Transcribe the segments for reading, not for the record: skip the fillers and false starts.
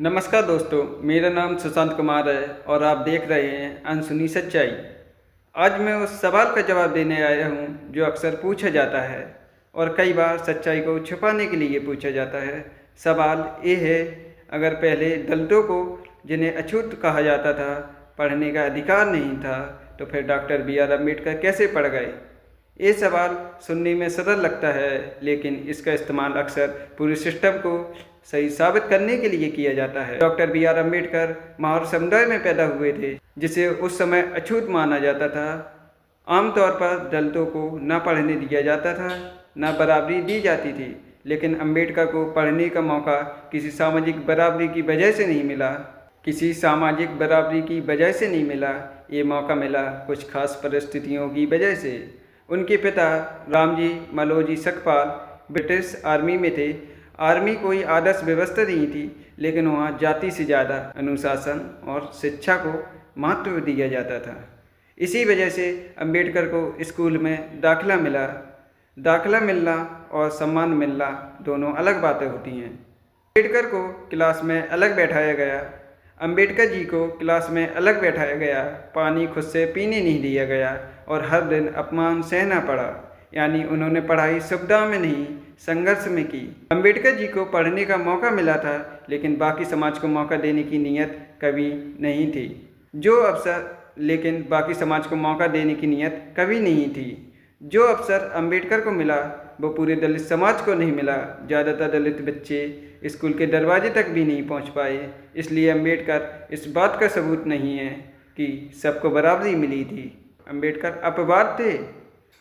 नमस्कार दोस्तों, मेरा नाम सुशांत कुमार है और आप देख रहे हैं अनसुनी सच्चाई। आज मैं उस सवाल का जवाब देने आया हूँ जो अक्सर पूछा जाता है और कई बार सच्चाई को छुपाने के लिए पूछा जाता है। सवाल ये है, अगर पहले दलितों को, जिन्हें अछूत कहा जाता था, पढ़ने का अधिकार नहीं था, तो फिर डॉक्टर बी आर अम्बेडकर कैसे पढ़ गए? ये सवाल सुनने में सरल लगता है, लेकिन इसका इस्तेमाल अक्सर पूरे सिस्टम को सही साबित करने के लिए किया जाता है। Doctor B R Ambedkar Mahar समुदाय में पैदा हुए थे, जिसे उस समय अछूत माना जाता था। आमतौर पर दलितों को न पढ़ने दिया जाता था, न बराबरी दी जाती थी। लेकिन अम्बेडकर को पढ़ने का मौका किसी सामाजिक बराबरी की वजह से नहीं मिला। ये मौका मिला कुछ खास परिस्थितियों की वजह से। उनके पिता रामजी मलोजी सकपाल ब्रिटिश आर्मी में थे। आर्मी कोई आदर्श व्यवस्था नहीं थी, लेकिन वहाँ जाति से ज़्यादा अनुशासन और शिक्षा को महत्व दिया जाता था। इसी वजह से अम्बेडकर को स्कूल में दाखिला मिलना और सम्मान मिलना दोनों अलग बातें होती हैं। अम्बेडकर को क्लास में अलग बैठाया गया। अम्बेडकर जी को क्लास में अलग बैठाया गया, पानी खुद से पीने नहीं दिया गया और हर दिन अपमान सहना पड़ा। यानी उन्होंने पढ़ाई सुविधा में नहीं, संघर्ष में की। अम्बेडकर जी को पढ़ने का मौका मिला था, लेकिन बाकी समाज को मौका देने की नीयत कभी नहीं थी। जो अवसर अम्बेडकर को मिला, वो पूरे दलित समाज को नहीं मिला। ज़्यादातर दलित बच्चे स्कूल के दरवाजे तक भी नहीं पहुंच पाए। इसलिए अम्बेडकर इस बात का सबूत नहीं है कि सबको बराबरी मिली थी। अम्बेडकर अपवाद थे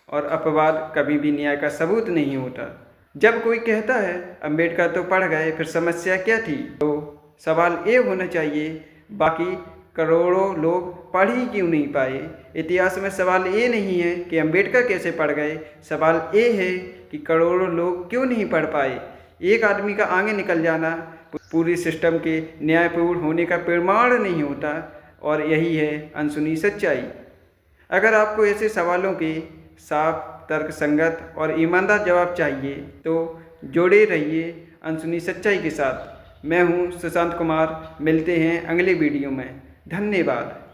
और अपवाद कभी भी न्याय का सबूत नहीं होता। जब कोई कहता है अम्बेडकर तो पढ़ गए, फिर समस्या क्या थी? तो सवाल ये होना चाहिए, बाकी करोड़ों लोग पढ़ ही क्यों नहीं पाए? इतिहास में सवाल ये नहीं है कि अम्बेडकर कैसे पढ़ गए, सवाल ये है कि करोड़ों लोग क्यों नहीं पढ़ पाए। एक आदमी का आगे निकल जाना पूरी सिस्टम के न्यायपूर्ण होने का प्रमाण नहीं होता, और यही है अनसुनी सच्चाई। अगर आपको ऐसे सवालों के साफ, तर्कसंगत और ईमानदार जवाब चाहिए तो जुड़े रहिए अनसुनी सच्चाई के साथ। मैं हूं सुशांत कुमार। मिलते हैं अगले वीडियो में। धन्यवाद।